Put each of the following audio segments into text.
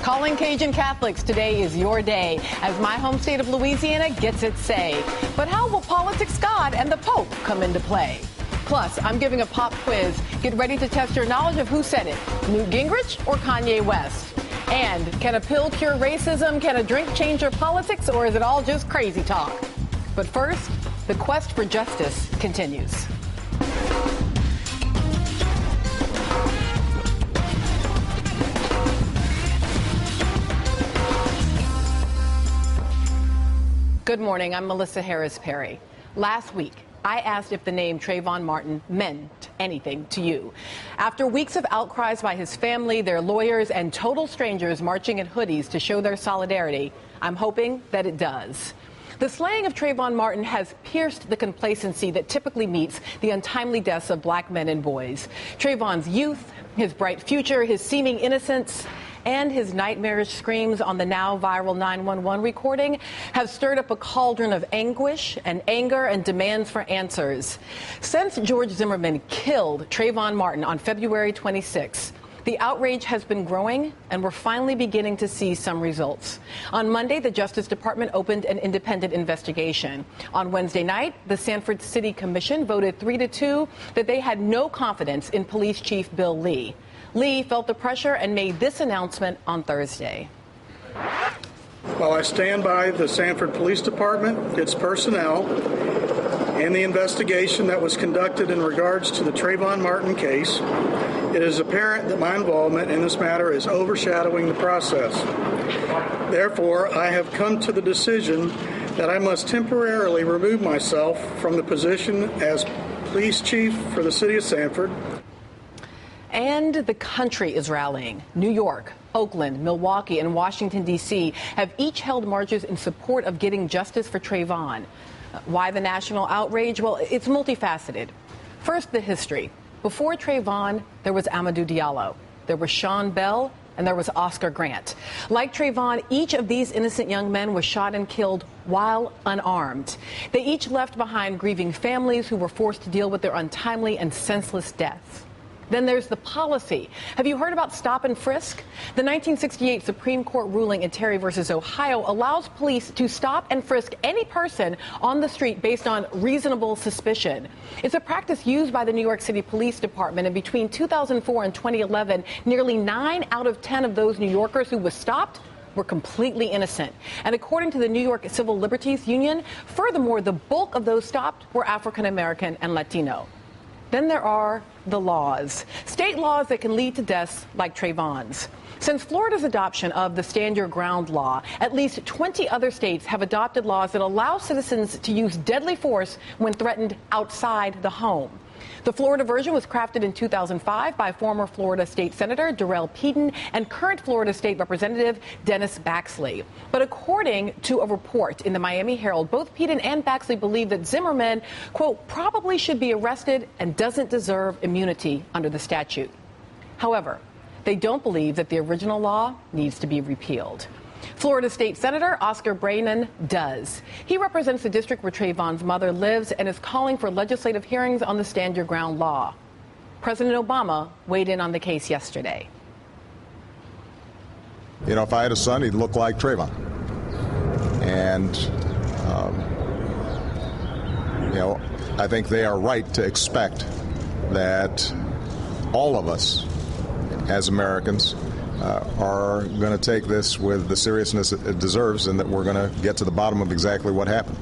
Calling Cajun Catholics, today is your day as my home state of Louisiana gets its say. But how will politics, God, and the Pope come into play? Plus, I'm giving a pop quiz. Get ready to test your knowledge of who said it, Newt Gingrich or Kanye West. And can a pill cure racism? Can a drink change your politics? Or is it all just crazy talk? But first, the quest for justice continues. Good morning. I'm Melissa Harris Perry. Last week, I asked if the name Trayvon Martin meant anything to you. After weeks of outcries by his family, their lawyers, and total strangers marching in hoodies to show their solidarity, I'm hoping that it does. The slaying of Trayvon Martin has pierced the complacency that typically meets the untimely deaths of black men and boys. Trayvon's youth, his bright future, his seeming innocence, and his nightmarish screams on the now viral 911 recording have stirred up a cauldron of anguish and anger and demands for answers. Since George Zimmerman killed Trayvon Martin on February 26, the outrage has been growing, and we're finally beginning to see some results. On Monday, the Justice Department opened an independent investigation. On Wednesday night, the Sanford City Commission voted 3-2 that they had no confidence in Police Chief Bill Lee. Lee felt the pressure and made this announcement on Thursday. While I stand by the Sanford Police Department, its personnel, and the investigation that was conducted in regards to the Trayvon Martin case, it is apparent that my involvement in this matter is overshadowing the process. Therefore, I have come to the decision that I must temporarily remove myself from the position as police chief for the city of Sanford. And the country is rallying. New York, Oakland, Milwaukee, and Washington, D.C. have each held marches in support of getting justice for Trayvon. Why the national outrage? Well, it's multifaceted. First, the history. Before Trayvon, there was Amadou Diallo, there was Sean Bell, and there was Oscar Grant. Like Trayvon, each of these innocent young men was shot and killed while unarmed. They each left behind grieving families who were forced to deal with their untimely and senseless deaths. Then there's the policy. Have you heard about stop and frisk? The 1968 Supreme Court ruling in Terry versus Ohio allows police to stop and frisk any person on the street based on reasonable suspicion. It's a practice used by the New York City Police Department, and between 2004 and 2011, nearly 9 out of 10 of those New Yorkers who were stopped were completely innocent. And according to the New York Civil Liberties Union, furthermore, the bulk of those stopped were African American and Latino. Then there are the laws, state laws that can lead to deaths like Trayvon's. Since Florida's adoption of the Stand Your Ground law, at least 20 other states have adopted laws that allow citizens to use deadly force when threatened outside the home. The Florida version was crafted in 2005 by former Florida State Senator Darrell Peden and current Florida State Representative Dennis Baxley. But according to a report in the Miami Herald, both Peden and Baxley believe that Zimmerman, quote, probably should be arrested and doesn't deserve immunity under the statute. However, they don't believe that the original law needs to be repealed. Florida State Senator Oscar Brannan does. He represents the district where Trayvon's mother lives and is calling for legislative hearings on the Stand Your Ground law. President Obama weighed in on the case yesterday. You know, if I had a son, he'd look like Trayvon. And, you know, I think they are right to expect that all of us as Americans are going to take this with the seriousness it deserves, and that we're going to get to the bottom of exactly what happened.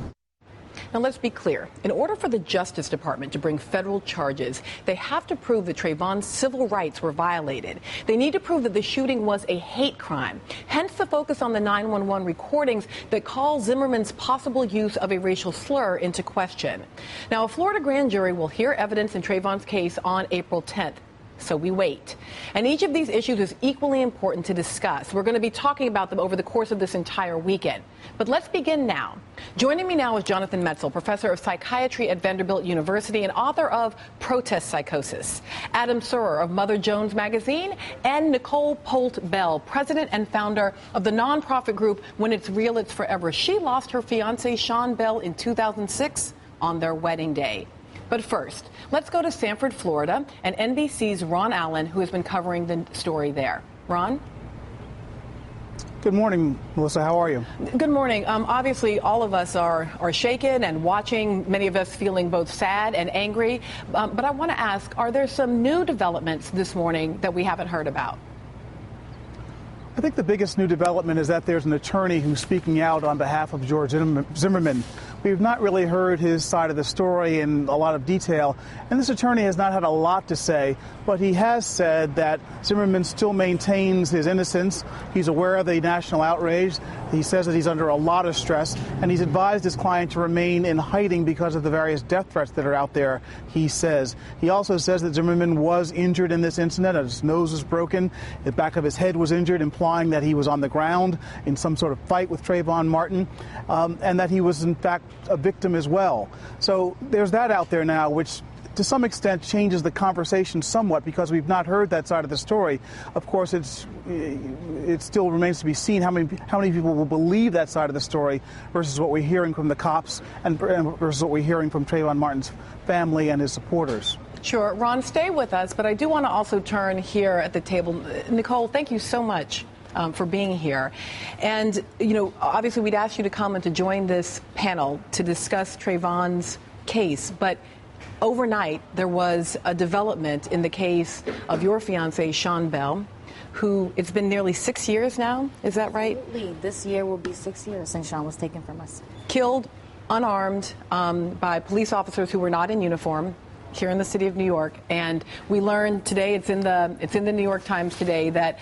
Now, let's be clear. In order for the Justice Department to bring federal charges, they have to prove that Trayvon's civil rights were violated. They need to prove that the shooting was a hate crime. Hence the focus on the 911 recordings that call Zimmerman's possible use of a racial slur into question. Now, a Florida grand jury will hear evidence in Trayvon's case on April 10th. So we wait. And each of these issues is equally important to discuss. We're going to be talking about them over the course of this entire weekend. But let's begin now. Joining me now is Jonathan Metzl, professor of psychiatry at Vanderbilt University and author of Protest Psychosis, Adam Surer of Mother Jones Magazine, and Nicole Polt-Bell, president and founder of the nonprofit group When It's Real, It's Forever. She lost her fiancé, Sean Bell, in 2006 on their wedding day. But first, let's go to Sanford, Florida, and NBC's Ron Allen, who has been covering the story there. Ron? Good morning, Melissa. How are you? Good morning. Obviously, all of us are shaken and watching, many of us feeling both sad and angry. But I want to ask, are there some new developments this morning that we haven't heard about? I think the biggest new development is that there's an attorney who's speaking out on behalf of George Zimmerman. We've not really heard his side of the story in a lot of detail, and this attorney has not had a lot to say, but he has said that Zimmerman still maintains his innocence. He's aware of the national outrage. He says that he's under a lot of stress, and he's advised his client to remain in hiding because of the various death threats that are out there, he says. He also says that Zimmerman was injured in this incident. His nose was broken, the back of his head was injured, implying that he was on the ground in some sort of fight with Trayvon Martin, and that he was, in fact, a victim as well. So there's that out there now, which to some extent changes the conversation somewhat because we've not heard that side of the story. Of course, it still remains to be seen how many people will believe that side of the story versus what we're hearing from the cops and versus what we're hearing from Trayvon Martin's family and his supporters. Sure. Ron, stay with us, but I do want to also turn here at the table. Nicole, thank you so much for being here. And, you know, obviously we'd asked you to come and to join this panel to discuss Trayvon's case, but overnight there was a development in the case of your fiancé, Sean Bell, who, it's been nearly 6 years now, is that right? Absolutely. This year will be 6 years since Sean was taken from us. Killed, unarmed, by police officers who were not in uniform here in the city of New York. And we learned today, it's in the New York Times today, that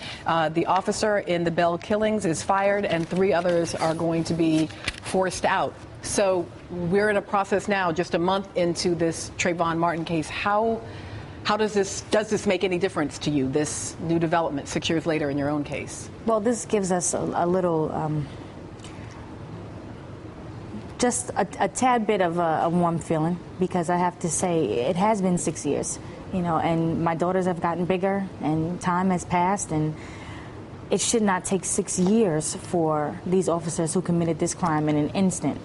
the officer in the Bell killings is fired and 3 others are going to be forced out. So we're in a process now, just a month into this Trayvon Martin case. How does this make any difference to you, this new development 6 years later in your own case? Well, this gives us a little, just a tad bit of a warm feeling, because I have to say it has been 6 years, you know, and my daughters have gotten bigger and time has passed, and it should not take 6 years for these officers who committed this crime in an instant,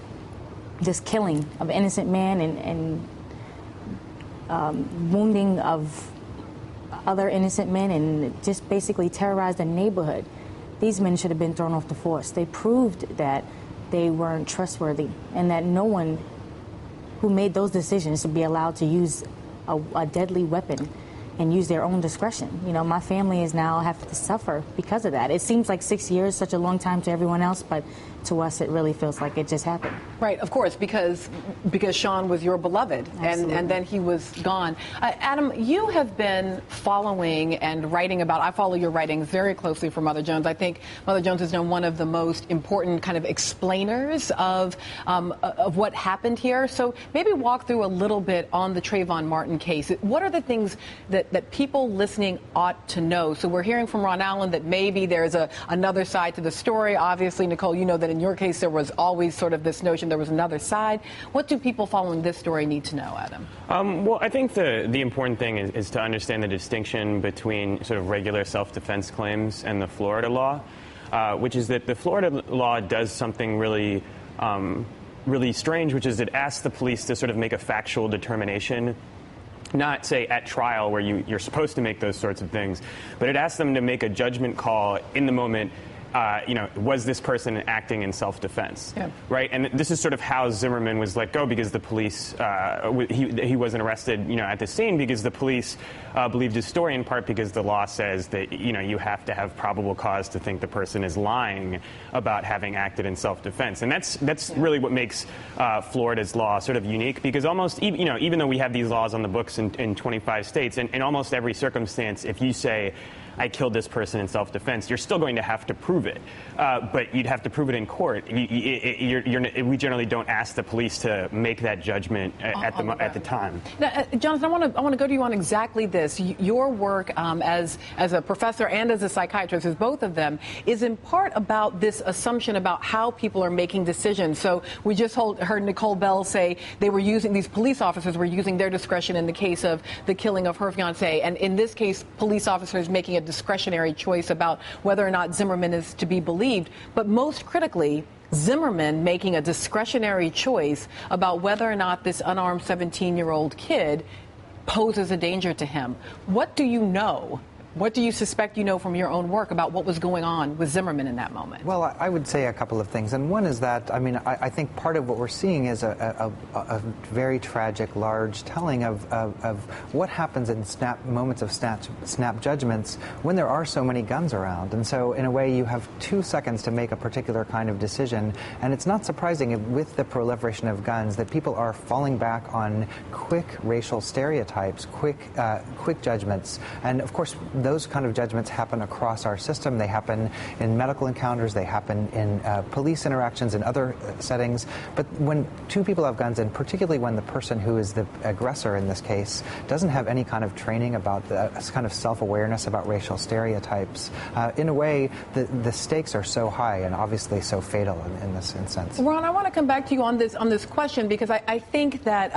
this killing of an innocent man and wounding of other innocent men, and just basically terrorized a neighborhood. These men should have been thrown off the force. They proved that they weren't trustworthy, and that no one who made those decisions should be allowed to use a deadly weapon and use their own discretion. You know, my family is now having to suffer because of that. It seems like 6 years, such a long time to everyone else, but to us it really feels like it just happened. Right, of course, because Sean was your beloved, and then he was gone. Adam, you have been following and writing about, I follow your writing very closely for Mother Jones. I think Mother Jones has been one of the most important kind of explainers of what happened here. So maybe walk through a little bit on the Trayvon Martin case. What are the things that people listening ought to know? So we're hearing from Ron Allen that maybe there's another side to the story. Obviously, Nicole, you know that in your case there was always sort of this notion there was another side. What do people following this story need to know, Adam? Well, I think the important thing is to understand the distinction between sort of regular self-defense claims and the Florida law, which is that the Florida law does something really strange, which is it asks the police to sort of make a factual determination, not, say, at trial where you're supposed to make those sorts of things, but it asks them to make a judgment call in the moment. You know, was this person acting in self-defense, right? And this is sort of how Zimmerman was let go, because the police, he wasn't arrested, you know, at the scene, because the police believed his story, in part because the law says that, you know, you have to have probable cause to think the person is lying about having acted in self-defense. And that's really what makes Florida's law sort of unique, because almost, you know, even though we have these laws on the books in 25 states, in almost every circumstance, if you say, I killed this person in self-defense, you're still going to have to prove it. But you'd have to prove it in court. We generally don't ask the police to make that judgment at the time. Now, Jonathan, I want to go to you on exactly this. Your work as a professor and as a psychiatrist, as both of them, is in part about this assumption about how people are making decisions. So we just heard Nicole Bell say these police officers were using their discretion in the case of the killing of her fiancé. And in this case, police officers making a discretionary choice about whether or not Zimmerman is to be believed. But most critically, Zimmerman making a discretionary choice about whether or not this unarmed 17-year-old kid poses a danger to him. What do you know What do you suspect you know from your own work about what was going on with Zimmerman in that moment? Well, I would say a couple of things. And one is that, I think part of what we're seeing is a very tragic, large telling of what happens in moments of snap judgments when there are so many guns around. And so, in a way, you have 2 seconds to make a particular kind of decision. And it's not surprising with the proliferation of guns that people are falling back on quick racial stereotypes, quick judgments. And, of course, those kind of judgments happen across our system. They happen in medical encounters. They happen in police interactions and other settings. But when two people have guns, and particularly when the person who is the aggressor in this case doesn't have any kind of training about kind of self-awareness about racial stereotypes, in a way, the stakes are so high and obviously so fatal in this sense. Ron, I want to come back to you on this question, because I think that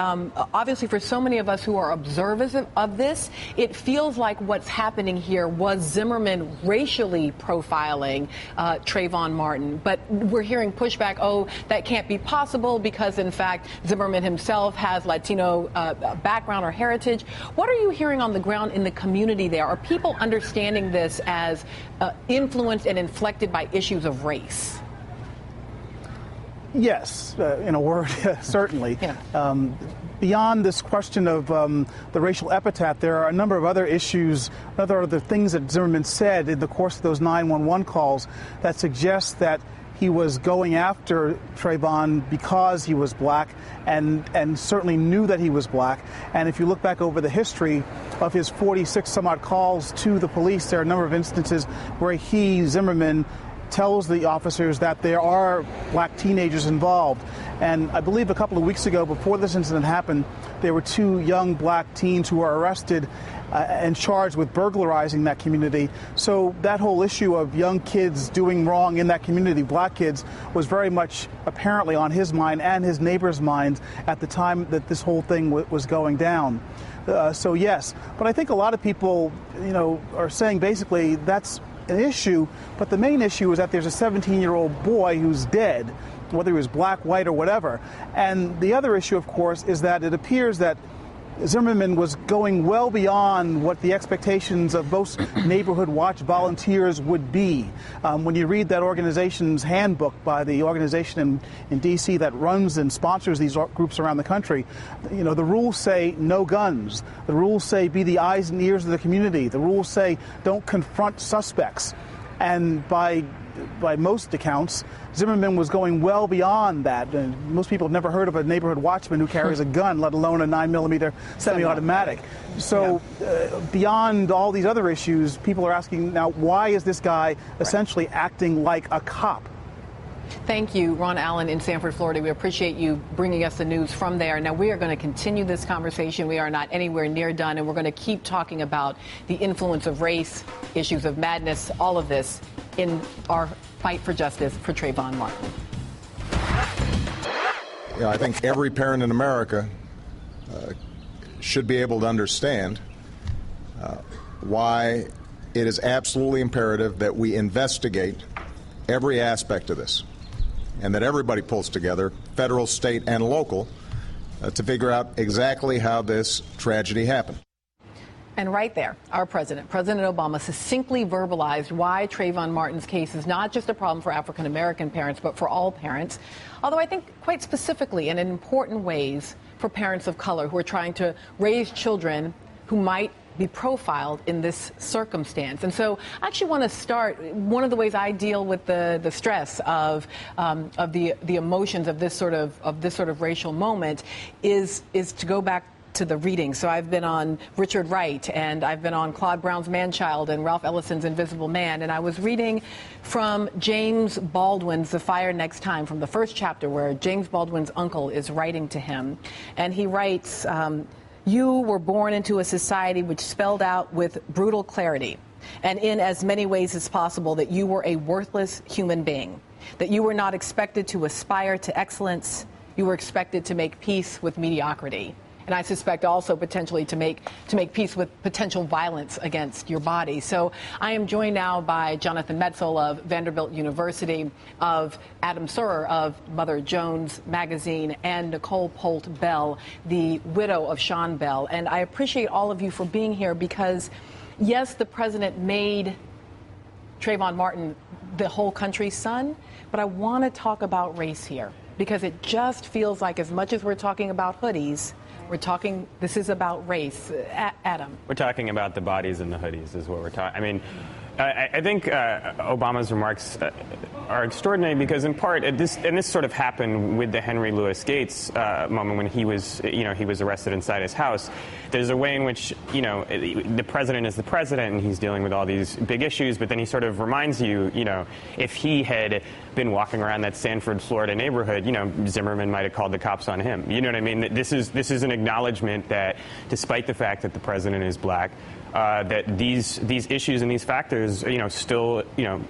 obviously for so many of us who are observers of this, it feels like what's happening here was Zimmerman racially profiling Trayvon Martin. But we're hearing pushback, that can't be possible because, in fact, Zimmerman himself has Latino background or heritage. What are you hearing on the ground in the community there? Are people understanding this as influenced and inflected by issues of race? Yes, in a word, certainly. Yeah. Beyond this question of the racial epithet, there are a number of other issues, other things that Zimmerman said in the course of those 911 calls that suggest that he was going after Trayvon because he was black and certainly knew that he was black. And if you look back over the history of his 46 some odd calls to the police, there are a number of instances where Zimmerman, tells the officers that there are black teenagers involved. And I believe a couple of weeks ago, before this incident happened, there were 2 young black teens who were arrested and charged with burglarizing that community. So that whole issue of young kids doing wrong in that community, black kids, was very much apparently on his mind and his neighbors' minds at the time that this whole thing was going down. So yes, but I think a lot of people, are saying basically that's an issue, but the main issue is that there's a 17-year-old boy who's dead, whether he was black, white, or whatever. And the other issue, of course, is that it appears that Zimmerman was going well beyond what the expectations of most neighborhood watch volunteers would be. When you read that organization's handbook by the organization in D.C. that runs and sponsors these groups around the country, the rules say no guns. The rules say be the eyes and ears of the community. The rules say don't confront suspects. And by most accounts, Zimmerman was going well beyond that. Most people have never heard of a neighborhood watchman who carries a gun, let alone a 9mm semi-automatic. So beyond all these other issues, people are asking now, why is this guy essentially acting like a cop? Thank you, Ron Allen in Sanford, Florida. We appreciate you bringing us the news from there. Now, we are going to continue this conversation. We are not anywhere near done, and we're going to keep talking about the influence of race, issues of madness, all of this in our fight for justice for Trayvon Martin. I think every parent in America should be able to understand why it is absolutely imperative that we investigate every aspect of this, and that everybody pulls together, federal, state, and local, to figure out exactly how this tragedy happened. And right there, our President Obama, succinctly verbalized why Trayvon Martin's case is not just a problem for African-American parents, but for all parents, although I think quite specifically and in important ways for parents of color who are trying to raise children who might be profiled in this circumstance. And so I actually want to start, one of the ways I deal with the stress of the emotions of this sort of racial moment is to go back to the reading. So I've been on Richard Wright, and I've been on Claude Brown's Man-Child and Ralph Ellison's Invisible Man, and I was reading from James Baldwin's The Fire Next Time, from the first chapter where James Baldwin's uncle is writing to him, and he writes, "You were born into a society which spelled out with brutal clarity, and in as many ways as possible, that you were a worthless human being, that you were not expected to aspire to excellence, you were expected to make peace with mediocrity." And I suspect also potentially to make peace with potential violence against your body. So I am joined now by Jonathan Metzl of Vanderbilt University, of Adam Surer of Mother Jones Magazine, and Nicole Polt Bell, the widow of Sean Bell. And I appreciate all of you for being here because yes, the president made Trayvon Martin the whole country's son, but I want to talk about race here because it just feels like as much as we're talking about hoodies, this is about race. Adam. We're talking about the bodies and the hoodies is what we're talking. I mean, I think Obama's remarks are extraordinary because, in part, this sort of happened with the Henry Louis Gates moment when he was arrested inside his house. There's a way in which, the president is the president and he's dealing with all these big issues, but then he sort of reminds you, if he had been walking around that Sanford, Florida neighborhood, Zimmerman might have called the cops on him. You know what I mean? This is an acknowledgement that, despite the fact that the president is black, that these issues and these factors, still,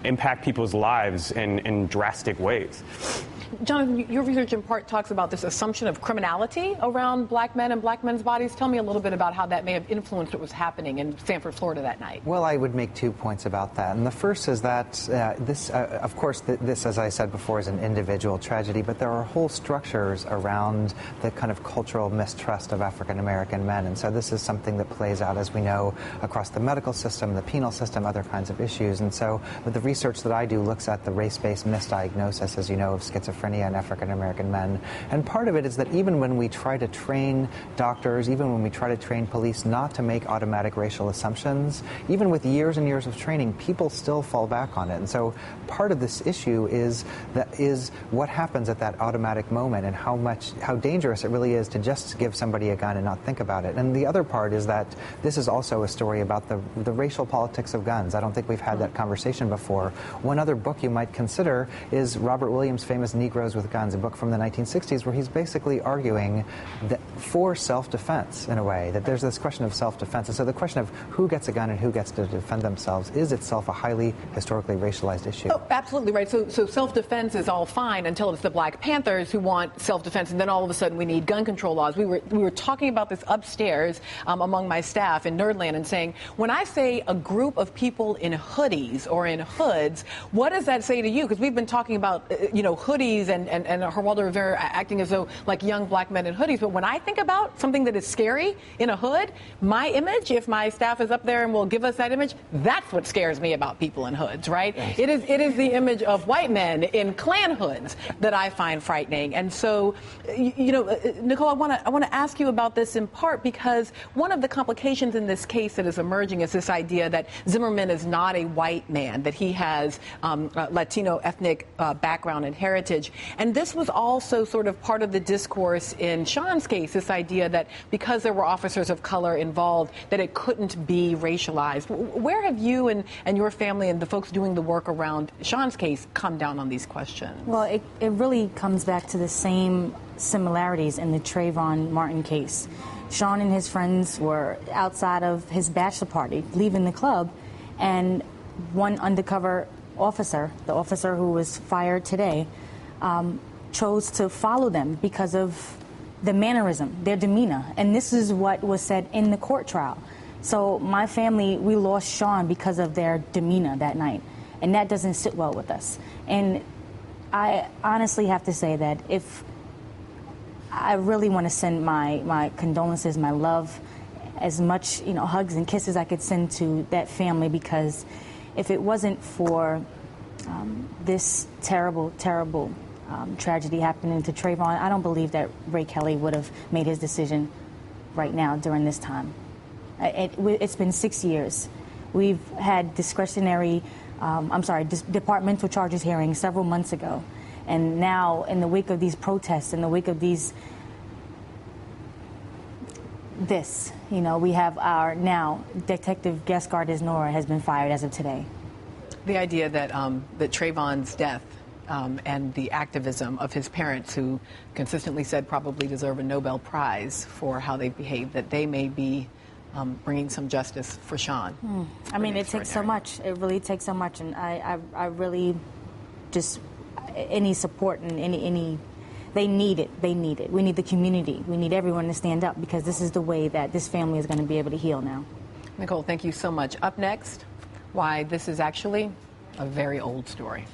impact people's lives in drastic ways. Jonathan, your research in part talks about this assumption of criminality around black men and black men's bodies. Tell me a little bit about how that may have influenced what was happening in Sanford, Florida that night. Well, I would make 2 points about that. And the first is that this, of course, this, as I said before, is an individual tragedy, but there are whole structures around the kind of cultural mistrust of African-American men. And so this is something that plays out, as we know, across the medical system, the penal system, other kinds of issues. And so the research that I do looks at the race-based misdiagnosis, as you know, of schizophrenia in African-American men. And part of it is that even when we try to train doctors, even when we try to train police not to make automatic racial assumptions, even with years and years of training, people still fall back on it. And so part of this issue is what happens at that automatic moment and how dangerous it really is to just give somebody a gun and not think about it. And the other part is that this is also a story about the racial politics of guns. I don't think we've had that conversation before. One other book you might consider is Robert Williams' famous Negroes with Guns, a book from the 1960s where he's basically arguing that for self-defense, in a way, that there's this question of self-defense. And so the question of who gets a gun and who gets to defend themselves is itself a highly historically racialized issue. Oh, absolutely right. So self-defense is all fine until it's the Black Panthers who want self-defense, and then all of a sudden we need gun control laws. We were talking about this upstairs among my staff in Nerdland and saying, when I say a group of people in hoodies or in hoods, what does that say to you? Because we've been talking about, hoodies and Geraldo Rivera acting as though like young black men in hoodies. But when I think about something that is scary in a hood, my image, if my staff is up there and will give us that image, that's what scares me about people in hoods, right? It is the image of white men in Klan hoods that I find frightening. And so, Nicole, I want to ask you about this in part because one of the complications in this case that is emerging is this idea that Zimmerman is not a white man, that he has Latino ethnic background and heritage. And this was also sort of part of the discourse in Sean's case, this idea that because there were officers of color involved, that it couldn't be racialized. Where have you and your family and the folks doing the work around Sean's case come down on these questions? Well, it really comes back to the same similarities in the Trayvon Martin case. Sean and his friends were outside of his bachelor party, leaving the club, and one undercover officer, the officer who was fired today, chose to follow them because of the mannerism, their demeanor. And this is what was said in the court trial. So my family, we lost Sean because of their demeanor that night. And that doesn't sit well with us. And I honestly have to say that if I really want to send my condolences, my love, as much, hugs and kisses I could send to that family, because if it wasn't for this terrible, terrible tragedy happening to Trayvon, I don't believe that Ray Kelly would have made his decision right now during this time. It's been 6 years. We've had departmental charges hearings several months ago. And now, in the wake of these protests, in the wake of we have our now Detective Gascardez Nora has been fired as of today. The idea that Trayvon's death and the activism of his parents, who consistently said probably deserve a Nobel Prize for how they behaved, that they may be bringing some justice for Sean. I mean, it takes so much. It really takes so much, and I really just any support and any they need it. They need it. We need the community. We need everyone to stand up, because this is the way that this family is going to be able to heal now. Nicole, thank you so much. Up next, why this is actually a very old story.